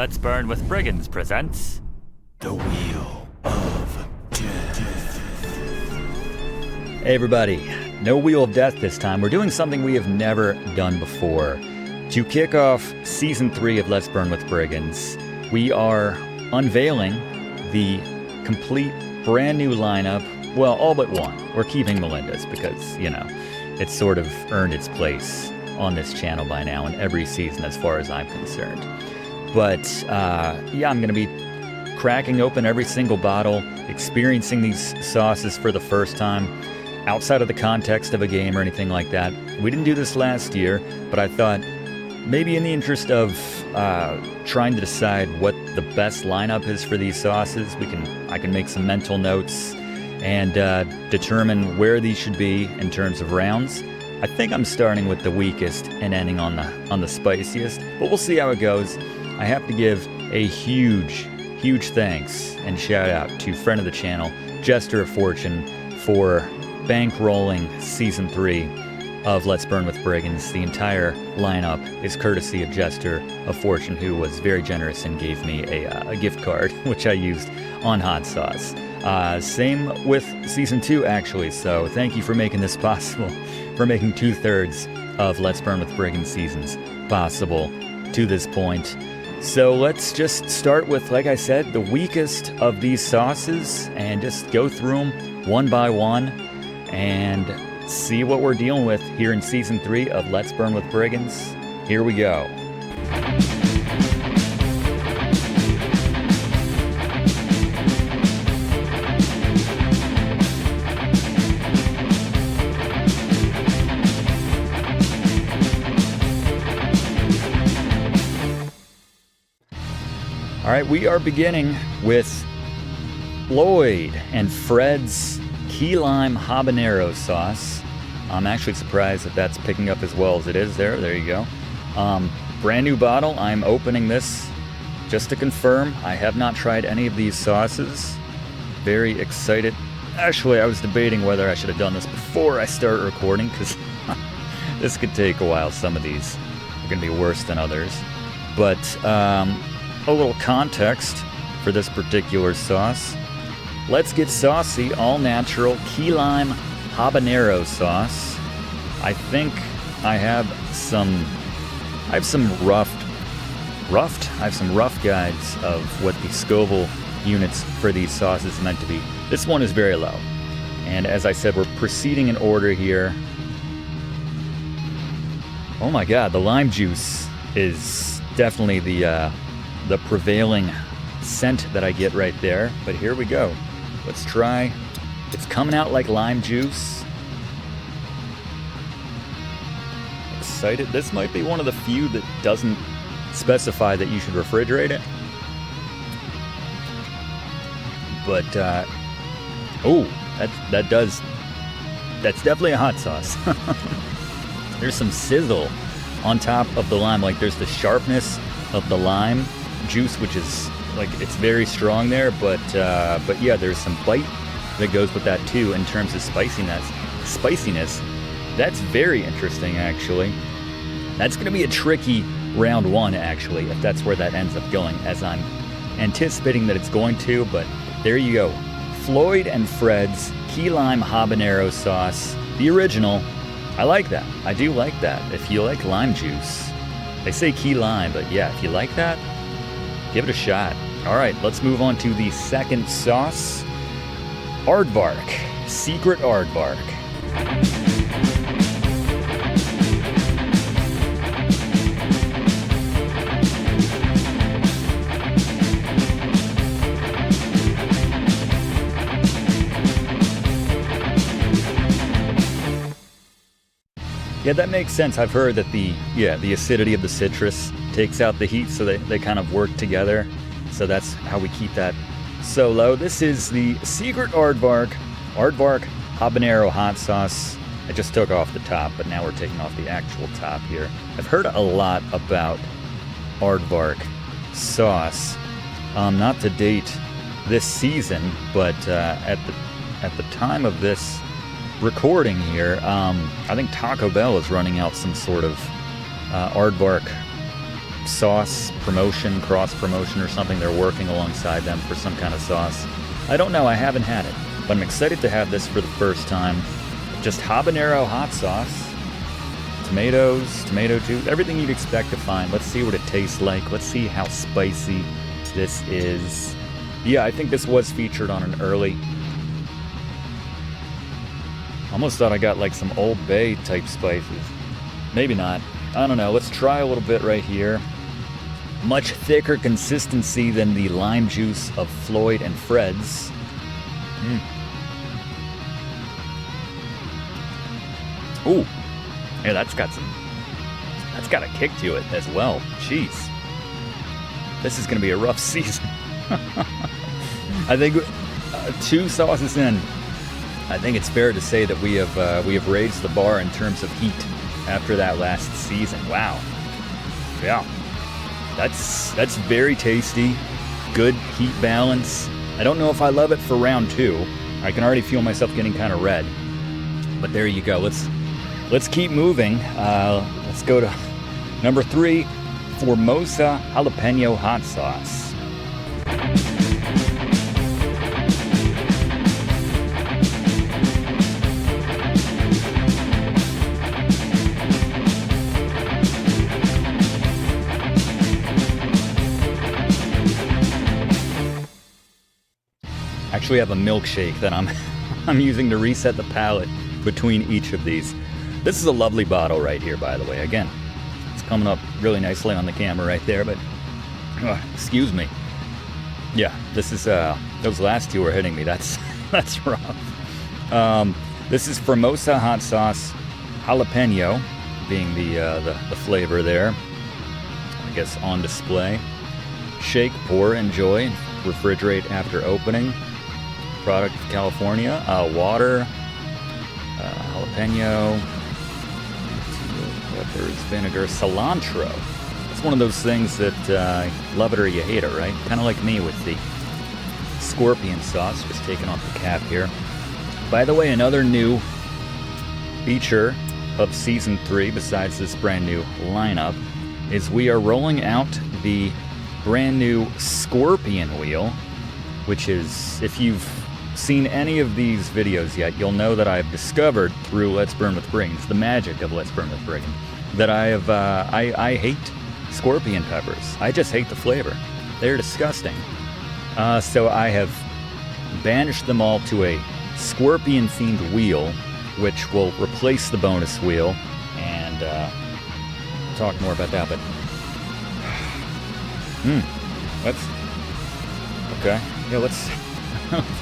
Let's Burn with Brigands presents The Wheel of Death. Hey everybody, no Wheel of Death this time. We're doing something we have never done before. To kick off Season 3 of Let's Burn with Brigands, we are unveiling the complete brand new lineup. Well, all but one. We're keeping Melinda's because, you know, it's sort of earned its place on this channel by now in every season as far as I'm concerned. But, yeah, I'm going to be cracking open every single bottle, experiencing these sauces for the first time, outside of the context of a game or anything like that. We didn't do this last year, but I thought maybe in the interest of trying to decide what the best lineup is for these sauces, I can make some mental notes and determine where these should be in terms of rounds. I think I'm starting with the weakest and ending on the spiciest, but we'll see how it goes. I have to give a huge thanks and shout out to friend of the channel, Jester of Fortune, for bankrolling Season 3 of Let's Burn with Brigands. The entire lineup is courtesy of Jester of Fortune, who was very generous and gave me a gift card, which I used on hot sauce. Same with Season 2, actually, so thank you for making this possible, for making 2/3 of Let's Burn with Brigands seasons possible to this point. So let's just start with, like I said, the weakest of these sauces and just go through them one by one and see what we're dealing with here in Season 3 of Let's Burn with Brigands. Here we go. All right, we are beginning with Lloyd and Fred's Key Lime Habanero sauce. I'm actually surprised that that's picking up as well as it is there. There you go. Brand new bottle. I'm opening this just to confirm. I have not tried any of these sauces. Very excited. Actually, I was debating whether I should have done this before I start recording because this could take a while. Some of these are going to be worse than others. But a little context for this particular sauce. Let's Get Saucy, all natural key lime habanero sauce. I think I have some rough guides of what the Scoville units for these sauces meant to be. This one is very low. And as I said, we're proceeding in order here. Oh my god, the lime juice is definitely the prevailing scent that I get right there. But here we go. Let's try. It's coming out like lime juice. Excited. This might be one of the few that doesn't specify that you should refrigerate it. But, that's definitely a hot sauce. There's some sizzle on top of the lime. Like there's the sharpness of the lime juice, which is like, it's very strong there, but yeah, there's some bite that goes with that too in terms of spiciness. That's very interesting, actually. That's going to be a tricky round one, actually, if that's where that ends up going, as I'm anticipating that it's going to. But there you go, Floyd and Fred's Key Lime Habanero sauce, the original. I like that. I do like that. If you like lime juice, they say key lime, but yeah, if you like that, give it a shot. All right, let's move on to the second sauce. Aardvark, Secret Aardvark. Yeah, that makes sense. I've heard that the acidity of the citrus takes out the heat, so they kind of work together. So that's how we keep that so low. This is the Secret Aardvark Habanero hot sauce. I just took off the top, but now we're taking off the actual top here. I've heard a lot about Aardvark sauce, not to date this season, but at the time of this recording here, I think Taco Bell is running out some sort of Aardvark sauce promotion, cross promotion or something. They're working alongside them for some kind of sauce. I don't know, I haven't had it, but I'm excited to have this for the first time. Just habanero hot sauce, tomatoes, tomato juice, everything you'd expect to find. Let's see what it tastes like. Let's see how spicy this is. Yeah, I think this was featured on an early. Almost thought I got like some Old Bay type spices. Maybe not. I don't know. Let's try a little bit right here. Much thicker consistency than the lime juice of Floyd and Fred's. Ooh. Yeah, that's got a kick to it as well. Jeez. This is going to be a rough season. I think 2 sauces in, I think it's fair to say that we have raised the bar in terms of heat after that last season. Wow. Yeah. That's very tasty. Good heat balance. I don't know if I love it for round 2. I can already feel myself getting kind of red. But there you go. Let's keep moving. Let's go to number 3, Formosa jalapeno hot sauce. Actually have a milkshake that I'm using to reset the palate between each of these. This is a lovely bottle right here, by the way. Again, it's coming up really nicely on the camera right there, but excuse me. Yeah, this is those last 2 are hitting me. That's rough. This is Formosa hot sauce, jalapeno being the flavor there. I guess on display. Shake, pour, enjoy, refrigerate after opening. Product of California. Water, jalapeno, peppers, vinegar, cilantro. It's one of those things that love it or you hate it, right? Kind of like me with the scorpion sauce. Just taking off the cap here. By the way, another new feature of Season 3, besides this brand new lineup, is we are rolling out the brand new scorpion wheel, which is, if you've seen any of these videos yet, you'll know that I've discovered through Let's Burn with Brigands, the magic of Let's Burn with Brigands, that I hate scorpion peppers. I just hate the flavor. They're disgusting. So I have banished them all to a scorpion-themed wheel, which will replace the bonus wheel, and talk more about that, but let's okay. Yeah,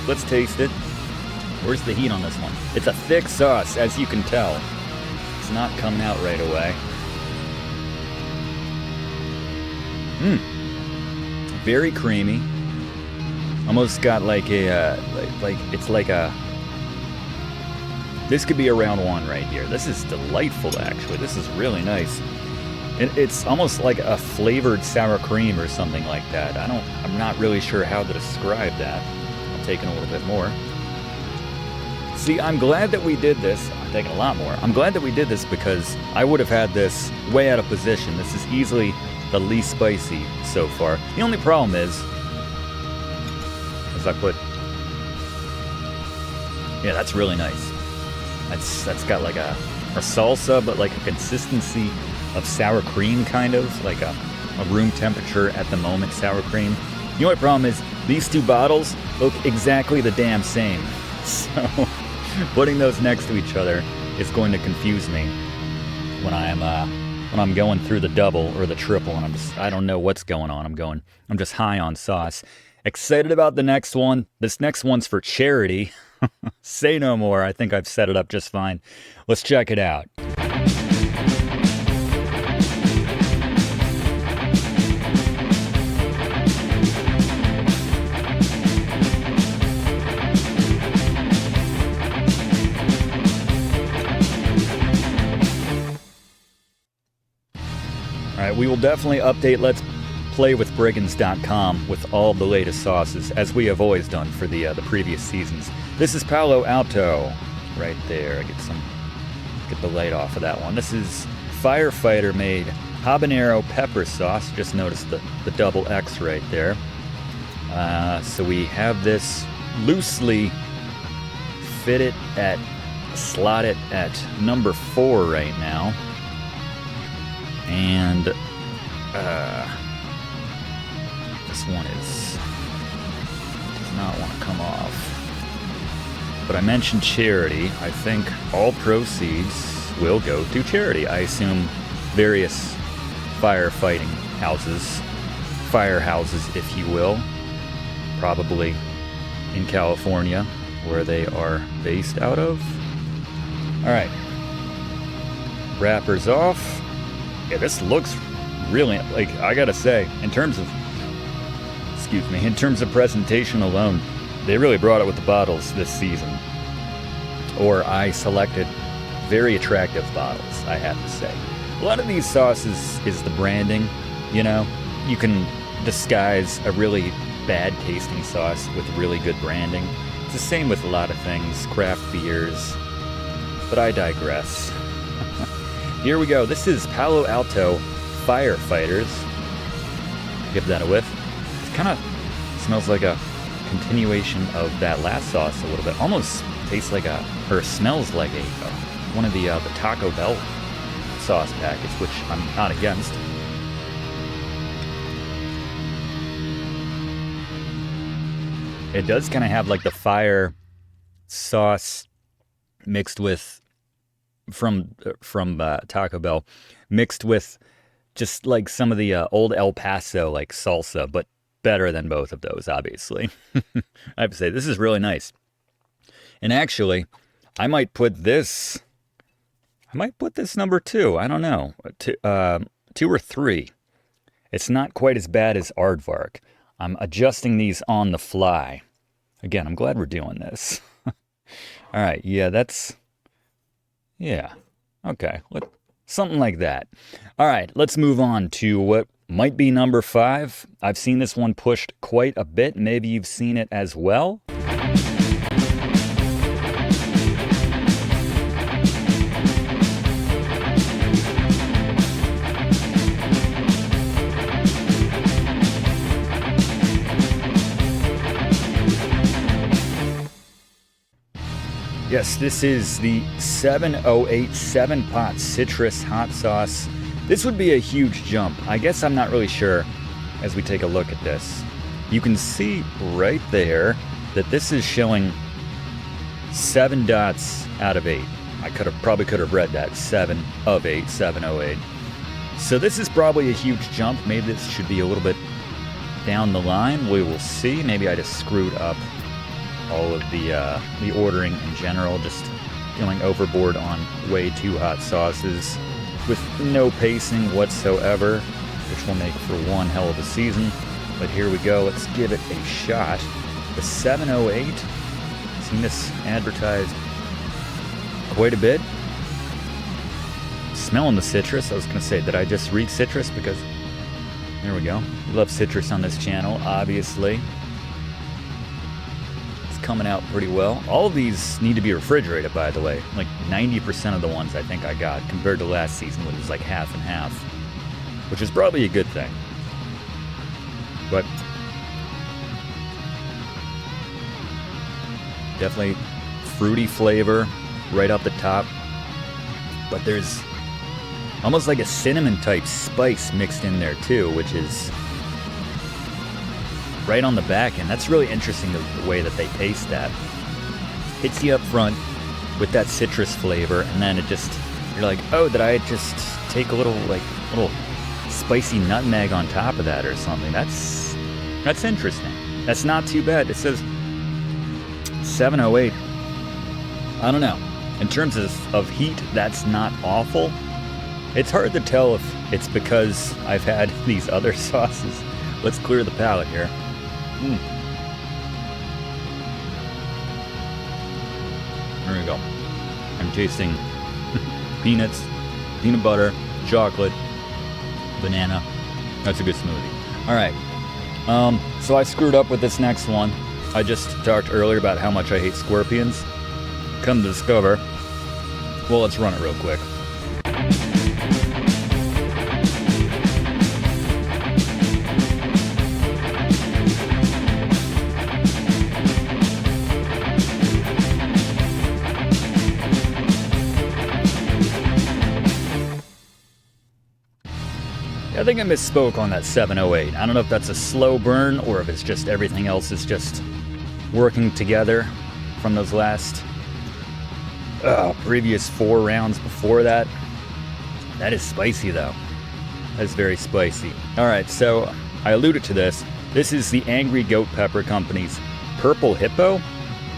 let's taste it. Where's the heat on this one? It's a thick sauce, as you can tell. It's not coming out right away. Very creamy. Almost got like a this could be a round 1 right here. This is delightful, actually. This is really nice. It's almost like a flavored sour cream or something like that. I'm not really sure how to describe that. I'm taking a little bit more. See, I'm glad that we did this. I'm taking a lot more. I'm glad that we did this because I would have had this way out of position. This is easily the least spicy so far. The only problem is, as I put, yeah, that's really nice. That's got like a salsa, but like a consistency of sour cream, kind of like a room temperature at the moment sour cream. The only problem is these 2 bottles look exactly the damn same. So putting those next to each other is going to confuse me when I'm going through the double or the triple, and I don't know what's going on. I'm just high on sauce. Excited about the next one. This next one's for charity. Say no more. I think I've set it up just fine. Let's check it out. Alright, we will definitely update Let's Play with Brigands.com with all the latest sauces, as we have always done for the previous seasons. This is Palo Alto, right there. Get the light off of that one. This is Firefighter made habanero pepper sauce. Just noticed the double X right there. So we have this loosely slotted at number 4 right now. And this one does not want to come off. But I mentioned charity. I think all proceeds will go to charity. I assume various firehouses, if you will, probably in California, where they are based out of. All right, wrappers off. Yeah, this looks really, like, I gotta say, in terms of presentation alone, they really brought it with the bottles this season. Or I selected very attractive bottles, I have to say. A lot of these sauces is the branding, you know? You can disguise a really bad tasting sauce with really good branding. It's the same with a lot of things, craft beers, but I digress. Here we go. This is Palo Alto Firefighters. Give that a whiff. It kind of smells like a continuation of that last sauce a little bit. Almost tastes like smells like one of the Taco Bell sauce packets, which I'm not against. It does kind of have like the fire sauce mixed with from Taco Bell, mixed with just like some of the old El Paso like salsa, but better than both of those, obviously. I have to say, this is really nice. And actually, I might put this number 2. I don't know, 2 or 3. It's not quite as bad as Aardvark. I'm adjusting these on the fly. Again, I'm glad we're doing this. All right, okay, something like that. All right, let's move on to what might be number 5. I've seen this one pushed quite a bit. Maybe you've seen it as well. Yes, this is the 708 7-pot citrus hot sauce. This would be a huge jump. I guess I'm not really sure as we take a look at this. You can see right there that this is showing 7 dots out of 8. I probably could have read that 7 of 8, 708. So this is probably a huge jump. Maybe this should be a little bit down the line. We will see. Maybe I just screwed up all of the ordering in general, just going overboard on way too hot sauces with no pacing whatsoever, which will make for one hell of a season. But here we go, let's give it a shot. The 708, seen this advertised quite a bit. Smelling the citrus. I was gonna say, did I just read citrus? Because there we go. We love citrus on this channel, obviously. Coming out pretty well. All of these need to be refrigerated, by the way. Like 90% of the ones I think I got compared to last season, which was like half and half, which is probably a good thing. But definitely fruity flavor right up the top. But there's almost like a cinnamon type spice mixed in there too, which is right on the back end. That's really interesting, the way that they taste that. Hits you up front with that citrus flavor, and then you're like, oh, did I just take a little spicy nutmeg on top of that or something? That's interesting. That's not too bad. It says 708. I don't know. In terms of heat, that's not awful. It's hard to tell if it's because I've had these other sauces. Let's clear the palate here. There we go. I'm tasting peanuts, peanut butter, chocolate, banana. That's a good smoothie. All right. So I screwed up with this next one. I just talked earlier about how much I hate scorpions. Come to discover. Well, let's run it real quick. I think I misspoke on that 708. I don't know if that's a slow burn or if it's just everything else is just working together from those last previous 4 rounds before that. That is spicy though. That is very spicy. Alright, so I alluded to this. This is the Angry Goat Pepper Company's Purple Hippo.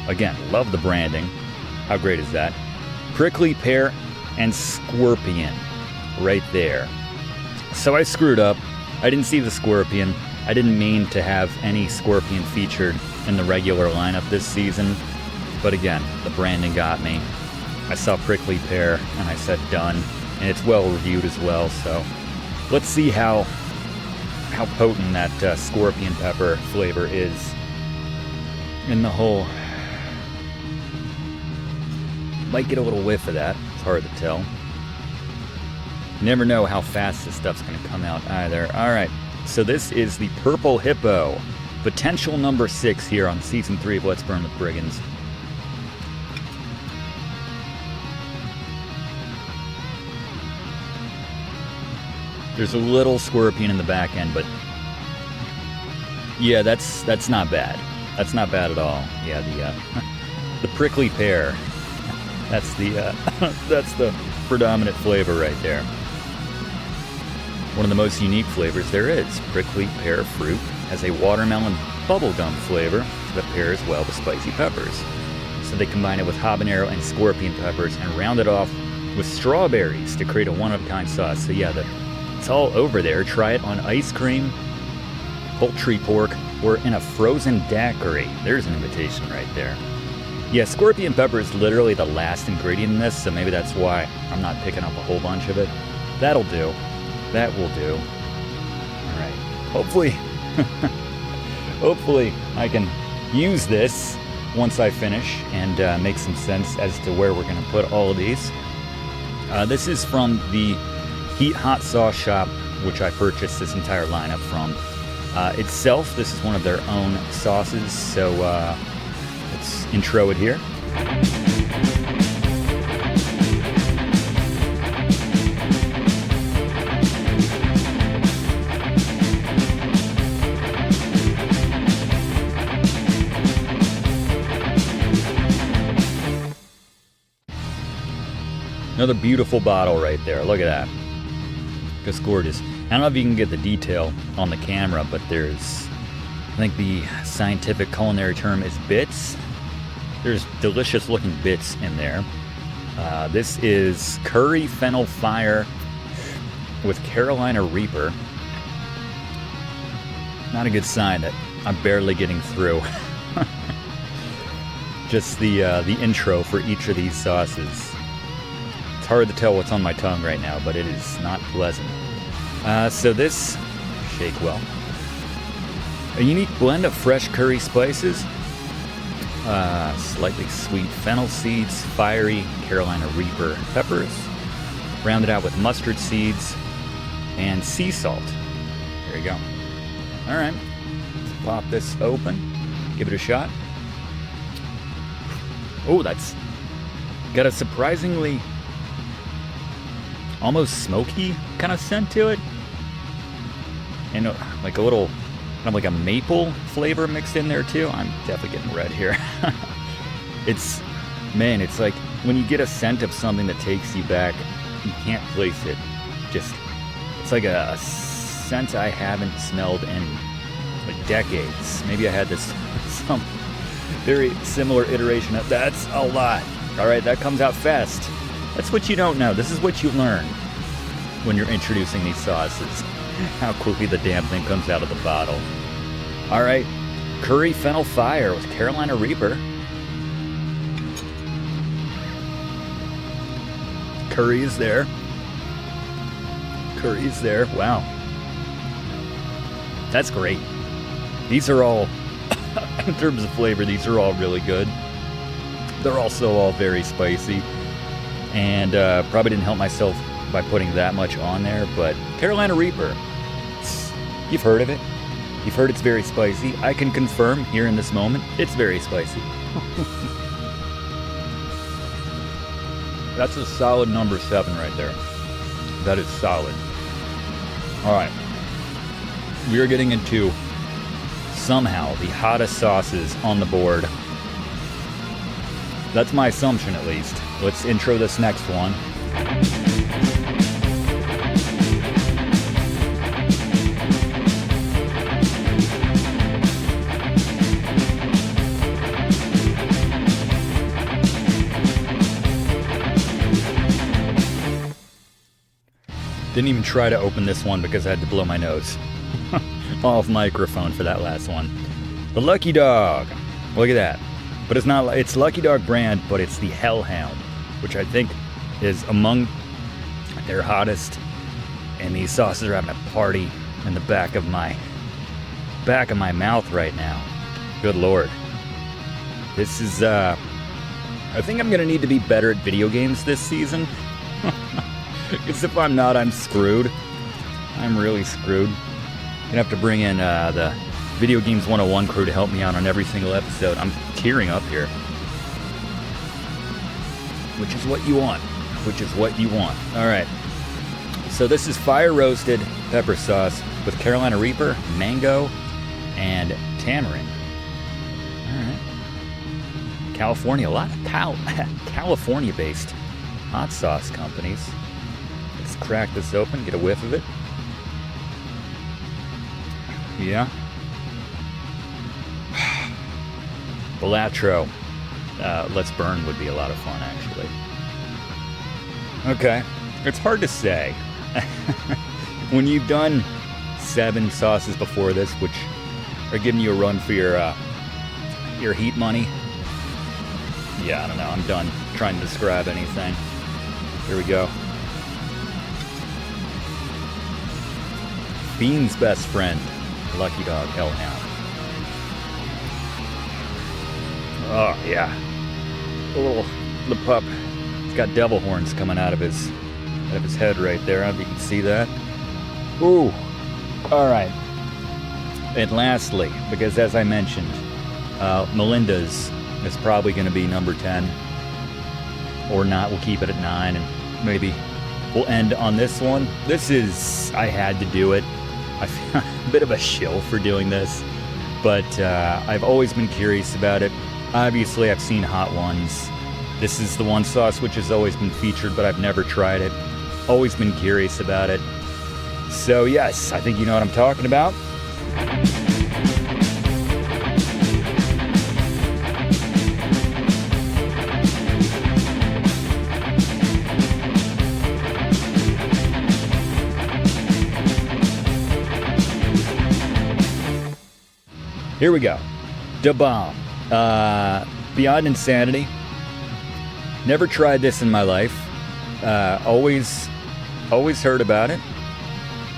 Again, love the branding. How great is that? Prickly Pear and Scorpion right there. So I screwed up. I didn't see the Scorpion. I didn't mean to have any Scorpion featured in the regular lineup this season. But again, the branding got me. I saw Prickly Pear and I said done. And it's well reviewed as well, so let's see how potent that Scorpion pepper flavor is in the whole. Might get a little whiff of that. It's hard to tell. You never know how fast this stuff's going to come out either. Alright, so this is the Purple Hippo. Potential number 6 here on Season 3 of Let's Burn with Brigands. There's a little Scorpion in the back end, but yeah, that's not bad. That's not bad at all. Yeah, the Prickly Pear. That's the predominant flavor right there. One of the most unique flavors there is. Prickly Pear fruit has a watermelon bubblegum flavor that pairs well with spicy peppers. So they combine it with habanero and scorpion peppers and round it off with strawberries to create a one-of-a-kind sauce. So yeah, it's all over there. Try it on ice cream, poultry pork, or in a frozen daiquiri. There's an invitation right there. Yeah, scorpion pepper is literally the last ingredient in this, so maybe that's why I'm not picking up a whole bunch of it. That'll do. That will do. Alright. Hopefully I can use this once I finish and make some sense as to where we're going to put all of these. This is from the Heat Hot Sauce Shop, which I purchased this entire lineup from. Itself, this is one of their own sauces, so let's intro it here. Another beautiful bottle right there. Look at that. Just gorgeous. I don't know if you can get the detail on the camera, but there's, I think the scientific culinary term is bits. There's delicious looking bits in there. This is Curry Fennel Fire with Carolina Reaper. Not a good sign that I'm barely getting through. Just the intro for each of these sauces. It's hard to tell what's on my tongue right now, but it is not pleasant. So this, shake well, a unique blend of fresh curry spices, slightly sweet fennel seeds, fiery Carolina Reaper peppers, rounded out with mustard seeds and sea salt. There you go. All right, let's pop this open, give it a shot. Oh, that's got a surprisingly almost smoky kind of scent to it, and like a little kind of like a maple flavor mixed in there too. I'm definitely getting red here. It's like when you get a scent of something that takes you back, you can't place it. Just, it's like a scent I haven't smelled in like decades. Maybe I had this some very similar iteration of that's a lot. All right, that comes out fast. That's what you don't know. This is what you learn when you're introducing these sauces. How quickly the damn thing comes out of the bottle. All right, Curry Fennel Fire with Carolina Reaper. Curry is there. Curry is there. Wow. That's great. These are all, in terms of flavor, these are all really good. They're also all very spicy. And probably didn't help myself by putting that much on there, but Carolina Reaper, you've heard of it. You've heard it's very spicy. I can confirm here in this moment, it's very spicy. That's a solid number 7 right there. That is solid. All right. We are getting into somehow the hottest sauces on the board. That's my assumption, at least. Let's intro this next one. Didn't even try to open this one because I had to blow my nose. Off microphone for that last one. The Lucky Dog. Look at that. But it's not, it's Lucky Dog brand, but it's the Hellhound, which I think is among their hottest. And these sauces are having a party in the back of my mouth right now. Good Lord. This is, I think I'm gonna need to be better at video games this season. Because if I'm not, I'm screwed. I'm really screwed. Gonna have to bring in the Video Games 101 crew to help me out on every single episode. I'm tearing up here. Which is what you want. Which is what you want. Alright. So this is fire roasted pepper sauce with Carolina Reaper, mango, and tamarind. Alright. California. A lot of California-based hot sauce companies. Let's crack this open, get a whiff of it. Yeah. Balatro. Let's Burn would be a lot of fun, actually. Okay. It's hard to say. When you've done 7 sauces before this, which are giving you a run for your heat money. Yeah, I don't know. I'm done trying to describe anything. Here we go. Bean's best friend, Lucky Dog Hellhound. Oh, yeah. The pup. He's got devil horns coming out of his head right there. I don't know if you can see that. Ooh. All right. And lastly, because as I mentioned, Melinda's is probably going to be number 10. Or not. We'll keep it at 9 and maybe we'll end on this one. This is, I had to do it. I feel a bit of a shill for doing this, but I've always been curious about it. Obviously, I've seen Hot Ones. This is the one sauce which has always been featured, but I've never tried it. Always been curious about it. So yes, I think you know what I'm talking about. Here we go. Da Bomb. Beyond insanity. Never tried this in my life. Always heard about it.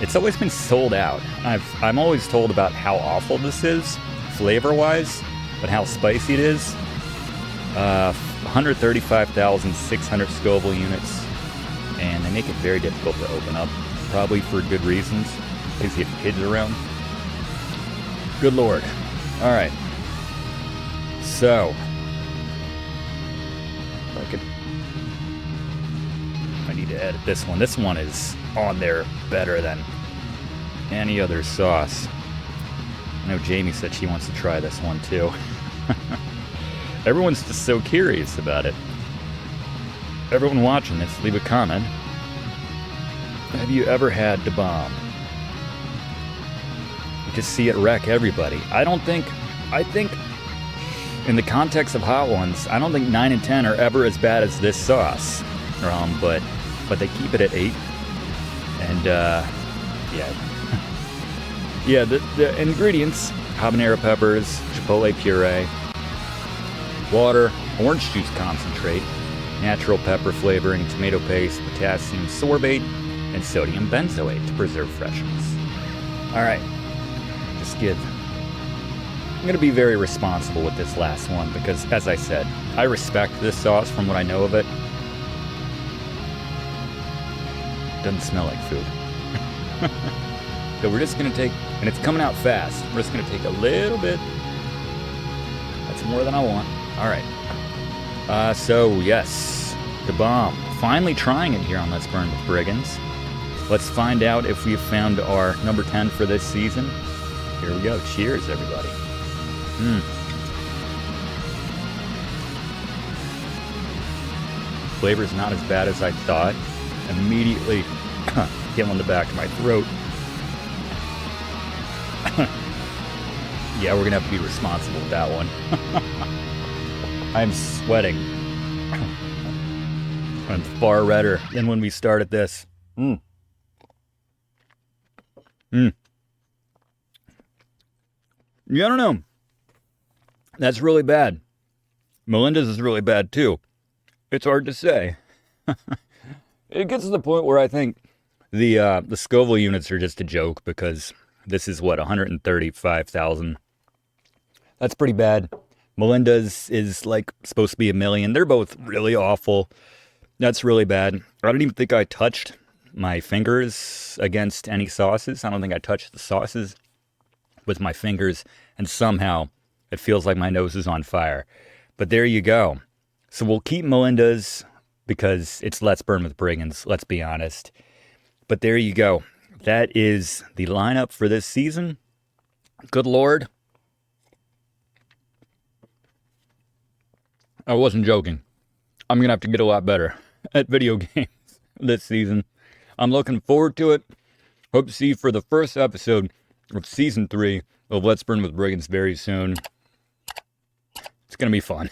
It's always been sold out. I'm always told about how awful this is, flavor-wise, but how spicy it is. 135,600 Scoville units, and they make it very difficult to open up, probably for good reasons, because you have kids around. Good Lord. All right. So, I need to edit this one. This one is on there better than any other sauce. I know Jamie said she wants to try this one too. Everyone's just so curious about it. Everyone watching this, leave a comment. Have you ever had Da Bomb? You just see it wreck everybody. I think in the context of Hot Ones, I don't think 9 and 10 are ever as bad as this sauce. But they keep it at 8. And yeah. Yeah, the ingredients: habanero peppers, chipotle puree, water, orange juice concentrate, natural pepper flavoring, tomato paste, potassium sorbate, and sodium benzoate to preserve freshness. Alright, I'm going to be very responsible with this last one because, as I said, I respect this sauce from what I know of it. Doesn't smell like food. So we're just going to take, and it's coming out fast, we're just going to take a little bit. That's more than I want. Alright. So, yes, Da Bomb. Finally trying it here on Let's Burn with Brigands. Let's find out if we have found our number 10 for this season. Here we go. Cheers, everybody. Flavor's not as bad as I thought. Immediately came on the back of my throat. Yeah, we're gonna have to be responsible with that one. I'm sweating. I'm far redder than when we started this. Yeah, I don't know. That's really bad. Melinda's is really bad too. It's hard to say. It gets to the point where I think the Scoville units are just a joke, because this is what, 135,000. That's pretty bad. Melinda's is like supposed to be 1 million. They're both really awful. That's really bad. I don't even think I touched my fingers against any sauces. I don't think I touched the sauces with my fingers, and somehow it feels like my nose is on fire. But there you go. So we'll keep Melinda's because it's Let's Burn with Brigands, let's be honest. But there you go. That is the lineup for this season. Good Lord. I wasn't joking. I'm going to have to get a lot better at video games this season. I'm looking forward to it. Hope to see you for the first episode of Season 3 of Let's Burn with Brigands very soon. It's going to be fun.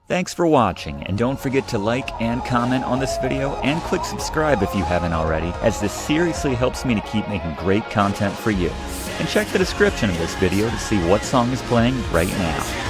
Thanks for watching, and don't forget to like and comment on this video, and click subscribe if you haven't already, as this seriously helps me to keep making great content for you. And check the description of this video to see what song is playing right now.